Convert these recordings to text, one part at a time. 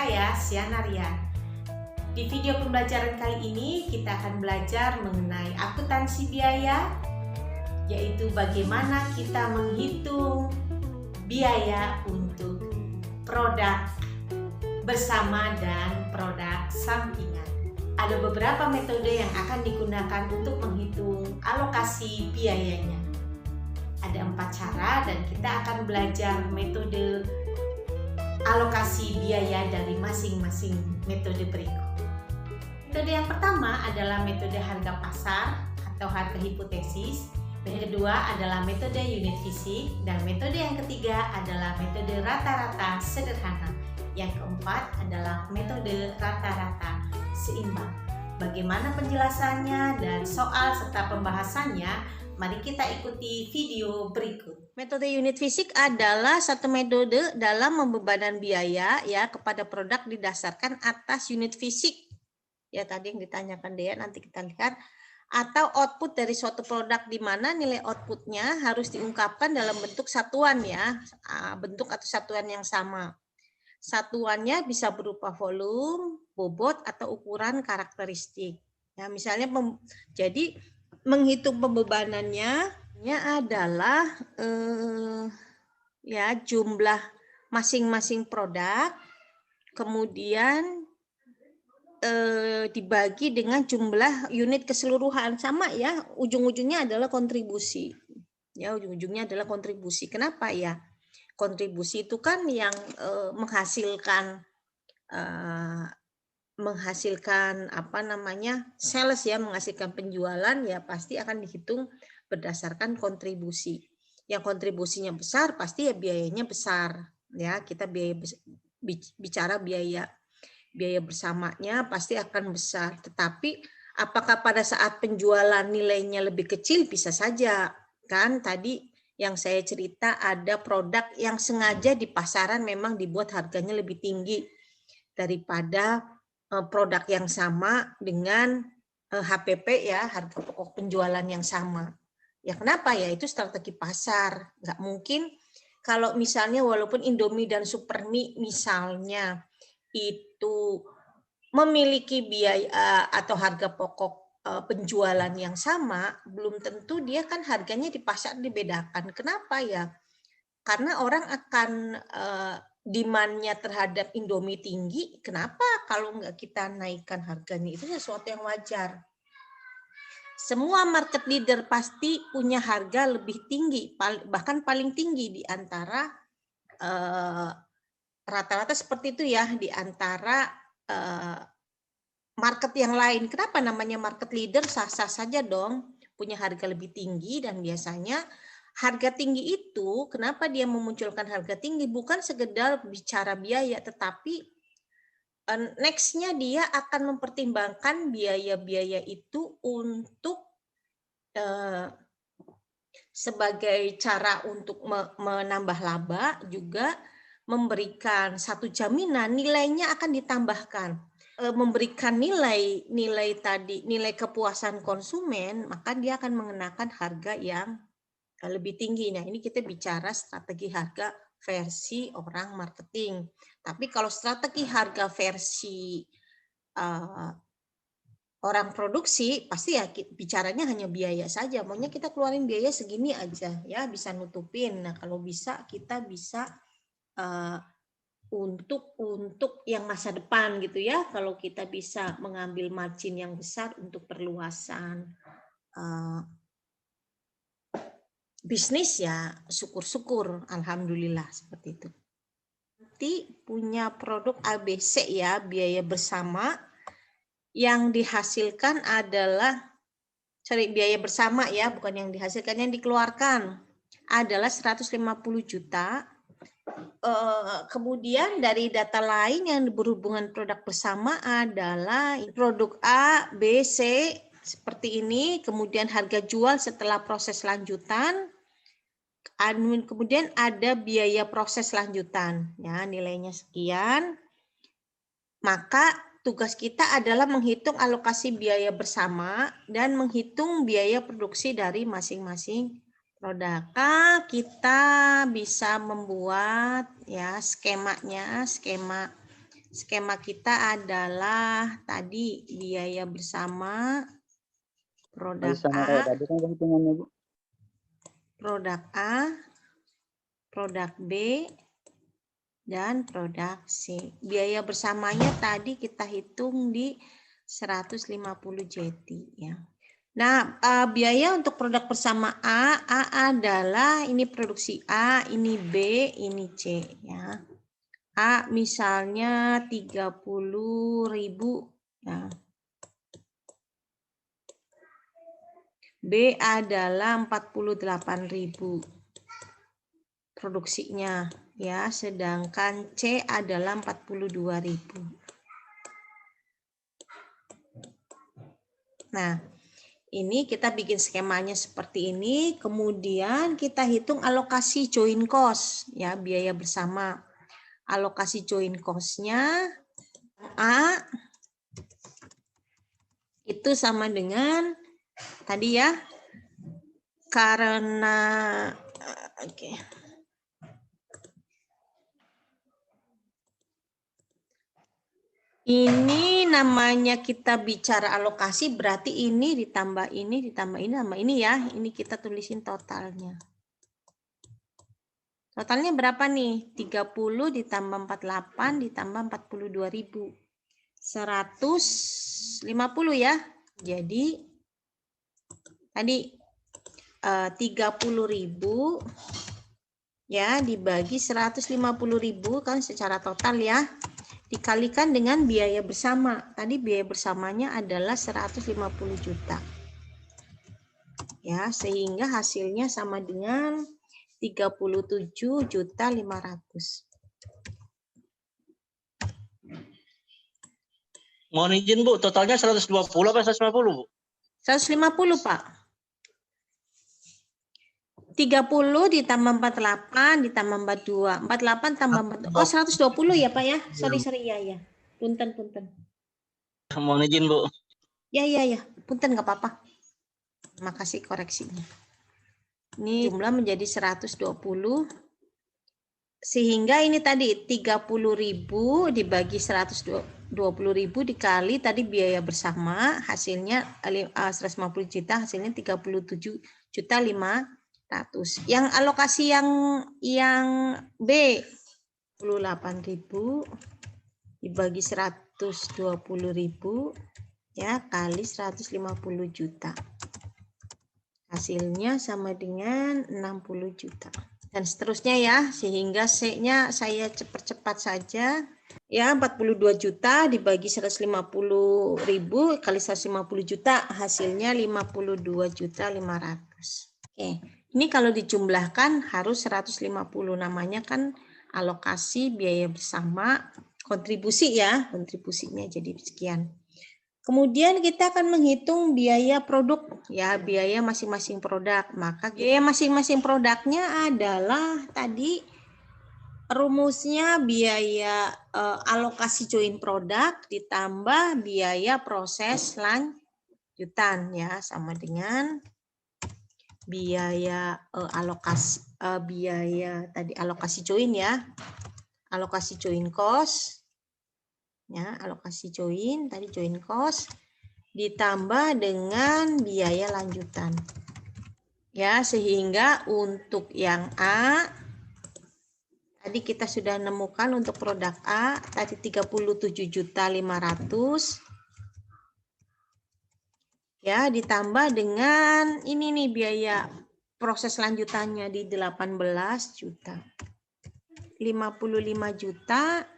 saya, Siana Rian. Di video pembelajaran kali ini kita akan belajar mengenai akuntansi biaya, yaitu bagaimana kita menghitung biaya untuk produk bersama dan produk sampingan. Ada beberapa metode yang akan digunakan untuk menghitung alokasi biayanya. Ada 4 cara dan kita akan belajar metode alokasi biaya dari masing-masing metode berikut. Metode yang pertama adalah metode harga pasar atau harga hipotesis. Yang kedua adalah metode unit fisik, dan metode yang ketiga adalah metode rata-rata sederhana. Yang keempat adalah metode rata-rata seimbang. Bagaimana penjelasannya dan soal serta pembahasannya? Mari kita ikuti video berikut. Metode unit fisik adalah satu metode dalam pembebanan biaya ya kepada produk didasarkan atas unit fisik. Ya tadi yang ditanyakan Dea, nanti kita lihat. Atau output dari suatu produk di mana nilai outputnya harus diungkapkan dalam bentuk satuan ya, bentuk atau satuan yang sama. Satuannya bisa berupa volume, bobot, atau ukuran karakteristik. Ya misalnya jadi menghitung pembebanannya adalah ya jumlah masing-masing produk, kemudian dibagi dengan jumlah unit keseluruhan, sama ya, ujung-ujungnya adalah kontribusi. Ya, ujung-ujungnya adalah kontribusi. Kenapa ya? Kontribusi itu kan yang menghasilkan apa namanya, sales ya, menghasilkan penjualan ya, pasti akan dihitung berdasarkan kontribusi. Yang kontribusinya besar pasti ya biayanya besar ya. Kita bicara biaya bersamanya pasti akan besar. Tetapi apakah pada saat penjualan nilainya lebih kecil? Bisa saja kan. Tadi yang saya cerita ada produk yang sengaja di pasaran memang dibuat harganya lebih tinggi daripada produk yang sama dengan HPP ya, harga pokok penjualan yang sama. Ya kenapa ya? Itu strategi pasar. Nggak mungkin kalau misalnya walaupun Indomie dan Supermie misalnya itu memiliki biaya atau harga pokok penjualan yang sama, belum tentu dia kan harganya di pasar dibedakan. Kenapa ya? Karena orang akan demand-nya terhadap Indomie tinggi. Kenapa kalau nggak kita naikkan harganya? Itu sesuatu yang wajar. Semua market leader pasti punya harga lebih tinggi, bahkan paling tinggi di antara rata-rata seperti itu ya, di antara market yang lain. Kenapa namanya market leader? Sah-sah saja dong, punya harga lebih tinggi. Dan biasanya harga tinggi itu, kenapa dia memunculkan harga tinggi? Bukan sekedar bicara biaya, tetapi next-nya dia akan mempertimbangkan biaya-biaya itu untuk sebagai cara untuk menambah laba, juga memberikan satu jaminan nilainya akan ditambahkan. Memberikan nilai kepuasan konsumen, maka dia akan mengenakan harga yang lebih tinggi. Nah, ini kita bicara strategi harga versi orang marketing. Tapi kalau strategi harga versi orang produksi, pasti ya bicaranya hanya biaya saja. Maunya kita keluarin biaya segini aja ya, bisa nutupin. Nah, kalau bisa kita bisa untuk yang masa depan gitu ya. Kalau kita bisa mengambil margin yang besar untuk perluasan bisnis ya, syukur-syukur, alhamdulillah seperti itu. Nanti punya produk ABC ya, biaya bersama, yang dihasilkan adalah biaya bersama ya, bukan yang dihasilkan, yang dikeluarkan adalah 150 juta. Kemudian dari data lain yang berhubungan produk bersama adalah produk A, B, C seperti ini, kemudian harga jual setelah proses lanjutan, kemudian ada biaya proses lanjutan ya, nilainya sekian. Maka tugas kita adalah menghitung alokasi biaya bersama dan menghitung biaya produksi dari masing-masing produk. Kita bisa membuat ya skemanya, skema skema kita adalah tadi biaya bersama produk Sama A, kayak tadi kan hitungannya, Bu. produk A, produk B, dan produk C. Biaya bersamanya tadi kita hitung di 150 JT ya. Nah, biaya untuk produk bersama A adalah ini produksi A, ini B, ini C ya. A misalnya 30.000 ya. B adalah 48.000 produksinya ya, sedangkan C adalah 42.000. Nah, ini kita bikin skemanya seperti ini, kemudian kita hitung alokasi join cost ya, biaya bersama. Alokasi join cost-nya A itu sama dengan tadi ya, karena ini namanya kita bicara alokasi, berarti ini ditambah ini sama ini ya. Ini kita tulisin totalnya. Totalnya berapa nih? 30 ditambah 48 ditambah 42.000. 150 ya. Jadi tadi 30.000 ya dibagi 150.000 kan secara total ya. Dikalikan dengan biaya bersama. Tadi biaya bersamanya adalah 150 juta. Ya, sehingga hasilnya sama dengan 37.500.000. Mohon izin Bu, totalnya 120 apa 150 Bu? 150 Pak. 30 ditambah 48 ditambah 42. 48 tambah 42. Oh 120 ya Pak ya. Sorry ya. Punten. Mohon izin Bu. Ya. Punten nggak apa-apa. Makasih koreksinya. Ini jumlah menjadi 120. Sehingga ini tadi 30.000 dibagi 120.000 dikali tadi biaya bersama, hasilnya 150 juta, hasilnya 37.500.000. Yang alokasi yang B 28.000 dibagi 120.000 ya kali 150 juta. Hasilnya sama dengan 60 juta. Dan seterusnya ya, sehingga C-nya saya cepat-cepat saja. Ya, 42 juta dibagi 150.000 kali 150 juta, hasilnya 52.500.000. Oke, ini kalau dijumlahkan harus 150, namanya kan alokasi biaya bersama kontribusi ya, kontribusinya jadi sekian. Kemudian kita akan menghitung biaya produk, ya biaya masing-masing produk. Maka biaya masing-masing produknya adalah tadi rumusnya biaya alokasi join produk ditambah biaya proses lanjutan ya sama dengan biaya alokasi join ya, alokasi join cost. Ya, alokasi join, tadi join cost ditambah dengan biaya lanjutan. Ya, sehingga untuk yang A tadi kita sudah nemukan untuk produk A tadi 37.500.000. Ya, ditambah dengan ini nih biaya proses lanjutannya di 18 juta. 55.500.000.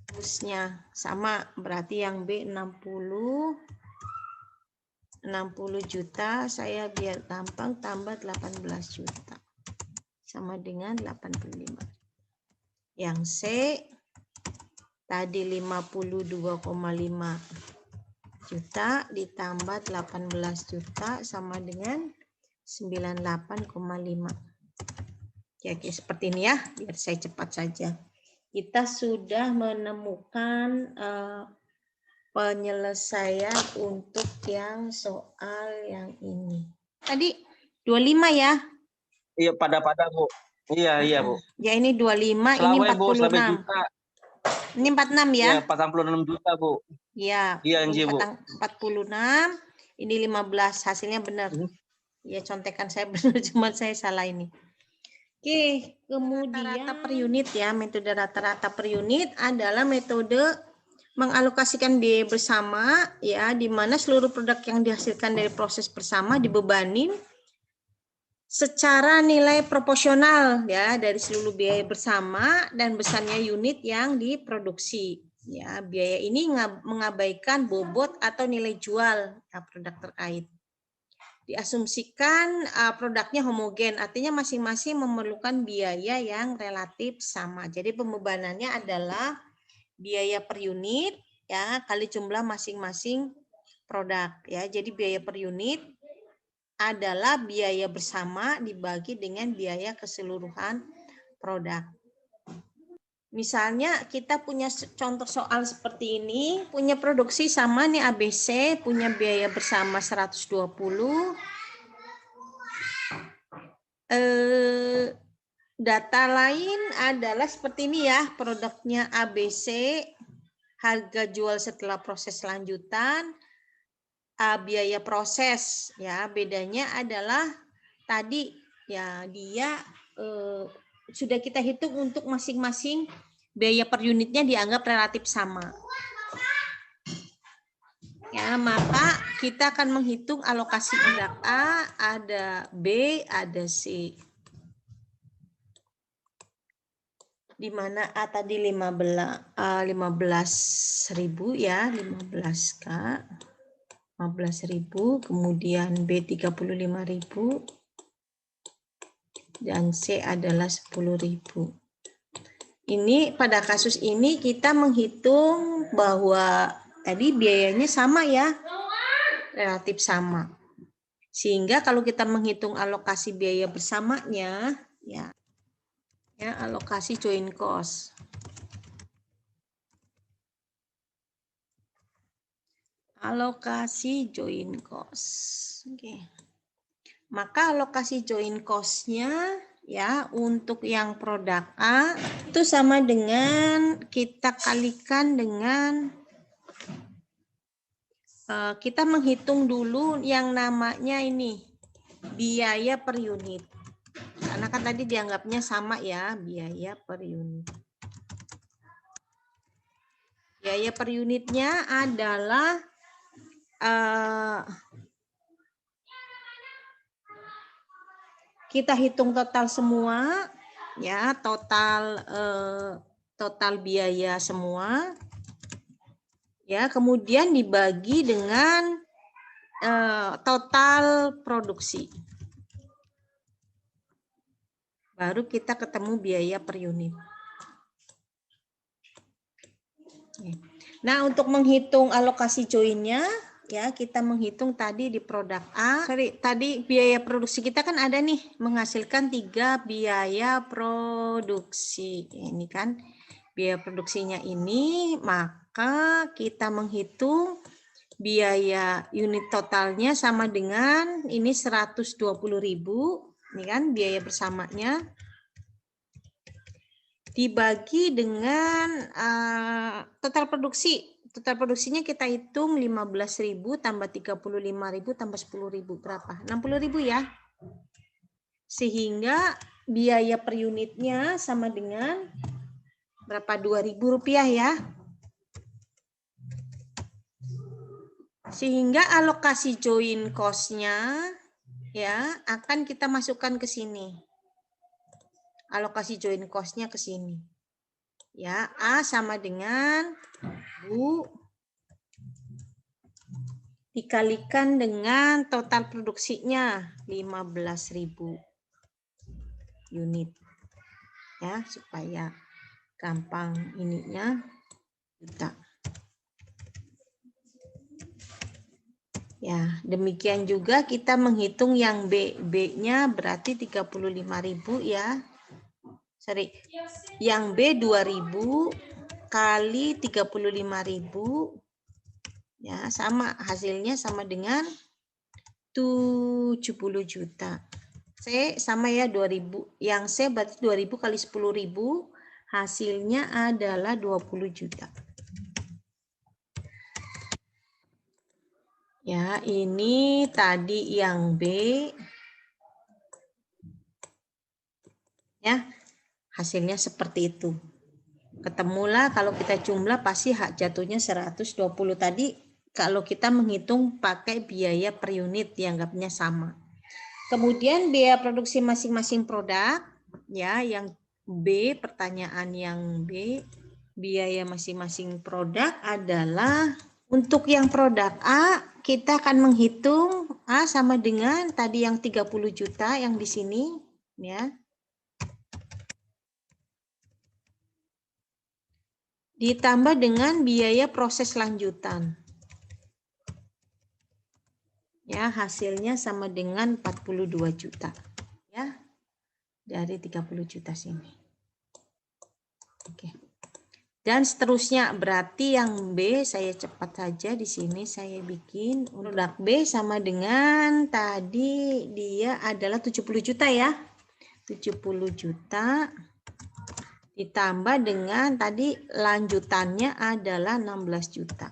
Terusnya sama, berarti yang B 60 juta, saya biar gampang tambah 18 juta. Sama dengan 85. Yang C tadi 52,5 juta ditambah 18 juta sama dengan 98,5. Oke, seperti ini ya, biar saya cepat saja. Kita sudah menemukan penyelesaian untuk yang soal yang ini. Tadi 25 ya? Iya, pada Bu. Iya, Bu. Ya ini 25, ini Selawai, Bu, selawai 46. juta. Ini 46 ya? Iya, 46 juta, Bu. Iya, Iya, ini Bu. 46, ini 15, hasilnya benar. Ya, contekan saya benar, cuma saya salah ini. Oke, kemudian rata-rata per unit ya, metode rata-rata per unit adalah metode mengalokasikan biaya bersama ya, di mana seluruh produk yang dihasilkan dari proses bersama dibebanin secara nilai proporsional ya dari seluruh biaya bersama dan besarnya unit yang diproduksi. Ya, biaya ini mengabaikan bobot atau nilai jual ya, produk terkait. Diasumsikan produknya homogen, artinya masing-masing memerlukan biaya yang relatif sama. Jadi pembebanannya adalah biaya per unit ya kali jumlah masing-masing produk ya. Jadi biaya per unit adalah biaya bersama dibagi dengan biaya keseluruhan produk. Misalnya kita punya contoh soal seperti ini, punya produksi sama nih ABC, punya biaya bersama 120. Data lain adalah seperti ini ya, produknya ABC, harga jual setelah proses lanjutan, biaya proses ya, bedanya adalah tadi ya dia sudah kita hitung untuk masing-masing biaya per unitnya dianggap relatif sama. Ya, maka kita akan menghitung alokasi produk A, ada B, ada C. Di mana A tadi 15.000 ya, 15K. 15.000, kemudian B 35.000 dan C adalah 10.000. Ini pada kasus ini kita menghitung bahwa tadi biayanya sama ya, relatif sama. Sehingga kalau kita menghitung alokasi biaya bersamanya, ya alokasi joint cost. Alokasi joint cost. Oke. Maka alokasi joint cost-nya ya untuk yang produk A itu sama dengan kita kalikan dengan kita menghitung dulu yang namanya ini biaya per unit. Karena kan tadi dianggapnya sama ya, biaya per unit. Biaya per unitnya adalah kita hitung total semua ya, total biaya semua ya, kemudian dibagi dengan total produksi, baru kita ketemu biaya per unit. Nah, untuk menghitung alokasi joinnya ya, kita menghitung tadi di produk A. Tadi biaya produksi kita kan ada nih, menghasilkan 3 biaya produksi. Ini kan biaya produksinya ini, maka kita menghitung biaya unit totalnya sama dengan ini 120.000. Ini kan biaya bersamanya. Dibagi dengan total produksi. Total produksinya kita hitung 15.000 tambah 35.000 tambah 10.000 berapa? 60.000 ya. Sehingga biaya per unitnya sama dengan berapa? Rp2.000 ya. Sehingga alokasi joint cost-nya ya akan kita masukkan ke sini. Alokasi joint cost-nya ke sini. Ya, A sama dengan U dikalikan dengan total produksinya 15.000 unit. Ya, supaya gampang ininya juta. Ya, demikian juga kita menghitung yang B. B-nya berarti 35.000 ya. Sorry, yang B 2.000 kali 35.000 ya, sama hasilnya sama dengan 70 juta. C sama ya 2000. Yang C berarti 2000 kali 10.000, hasilnya adalah 20 juta. Ya, ini tadi yang B. Ya, hasilnya seperti itu. Ketemulah kalau kita jumlah pasti hak jatuhnya 120 tadi kalau kita menghitung pakai biaya per unit dianggapnya sama. Kemudian biaya produksi masing-masing produk, ya, yang B, pertanyaan yang B, biaya masing-masing produk adalah untuk yang produk A, kita akan menghitung A sama dengan tadi yang 30 juta yang di sini, ya. Ditambah dengan biaya proses lanjutan. Ya, hasilnya sama dengan 42 juta. Ya. Dari 30 juta sini. Oke. Dan seterusnya berarti yang B saya cepat saja di sini saya bikin produk B sama dengan tadi dia adalah 70 juta ya. 70 juta ditambah dengan tadi lanjutannya adalah 16 juta.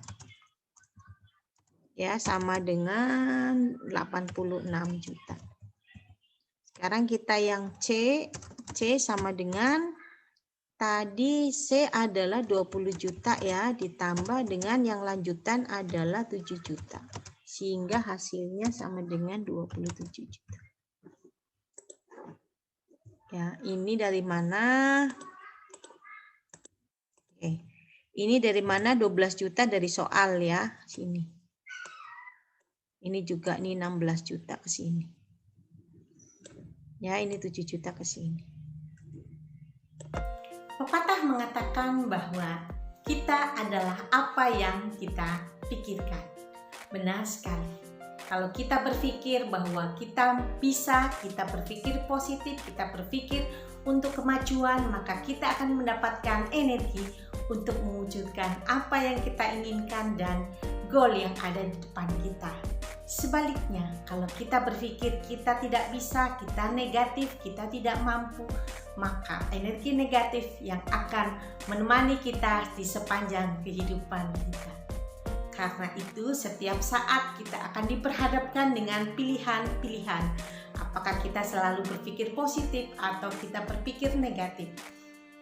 Ya, sama dengan 86 juta. Sekarang kita yang C sama dengan tadi C adalah 20 juta ya, ditambah dengan yang lanjutan adalah 7 juta. Sehingga hasilnya sama dengan 27 juta. Ya, ini dari mana? Oke. Ini dari mana? 12 juta dari soal ya, sini. Ini juga nih 16 juta ke sini. Ya, ini 7 juta ke sini. Pepatah mengatakan bahwa kita adalah apa yang kita pikirkan. Benar sekali. Kalau kita berpikir bahwa kita bisa, kita berpikir positif, kita berpikir untuk kemajuan, maka kita akan mendapatkan energi untuk mewujudkan apa yang kita inginkan dan goal yang ada di depan kita. Sebaliknya, kalau kita berpikir kita tidak bisa, kita negatif, kita tidak mampu, maka energi negatif yang akan menemani kita di sepanjang kehidupan kita. Karena itu, setiap saat kita akan diperhadapkan dengan pilihan-pilihan. Apakah kita selalu berpikir positif atau kita berpikir negatif?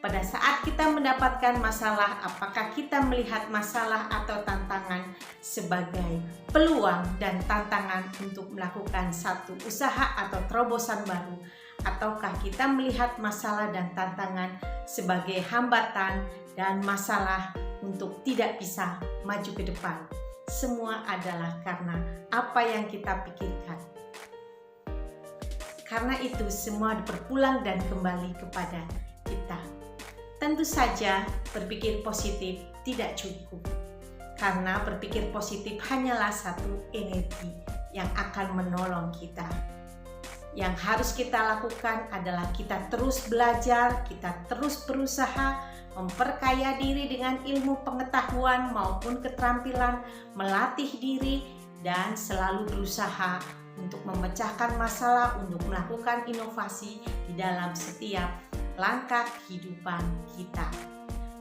Pada saat kita mendapatkan masalah, apakah kita melihat masalah atau tantangan sebagai peluang dan tantangan untuk melakukan satu usaha atau terobosan baru? Ataukah kita melihat masalah dan tantangan sebagai hambatan dan masalah untuk tidak bisa maju ke depan? Semua adalah karena apa yang kita pikirkan. Karena itu semua berpulang dan kembali kepada kita. Tentu saja berpikir positif tidak cukup, karena berpikir positif hanyalah satu energi yang akan menolong kita. Yang harus kita lakukan adalah kita terus belajar, kita terus berusaha, memperkaya diri dengan ilmu pengetahuan maupun keterampilan, melatih diri, dan selalu berusaha untuk memecahkan masalah, untuk melakukan inovasi di dalam setiap langkah kehidupan kita.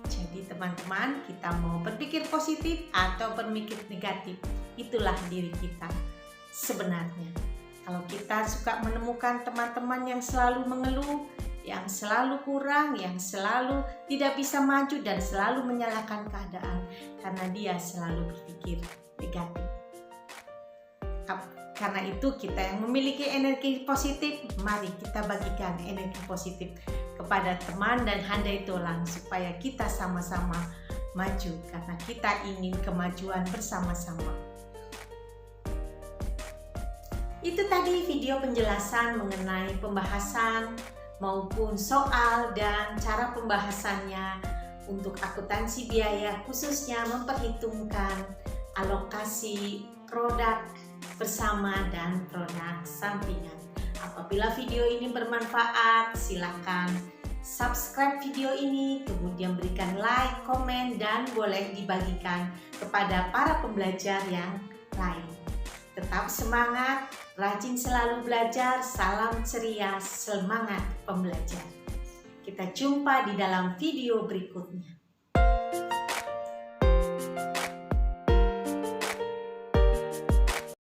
Jadi teman-teman, kita mau berpikir positif atau berpikir negatif, itulah diri kita sebenarnya. Kalau kita suka menemukan teman-teman yang selalu mengeluh, yang selalu kurang, yang selalu tidak bisa maju dan selalu menyalahkan keadaan karena dia selalu berpikir negatif. Karena itu kita yang memiliki energi positif, mari kita bagikan energi positif kepada teman dan handai tulang supaya kita sama-sama maju karena kita ingin kemajuan bersama-sama. Itu tadi video penjelasan mengenai pembahasan maupun soal dan cara pembahasannya untuk akuntansi biaya, khususnya memperhitungkan alokasi produk bersama dan produk sampingan. Apabila video ini bermanfaat, silakan subscribe video ini, kemudian berikan like, komen, dan boleh dibagikan kepada para pembelajar yang lain. Tetap semangat, rajin selalu belajar, salam ceria, semangat pembelajar. Kita jumpa di dalam video berikutnya.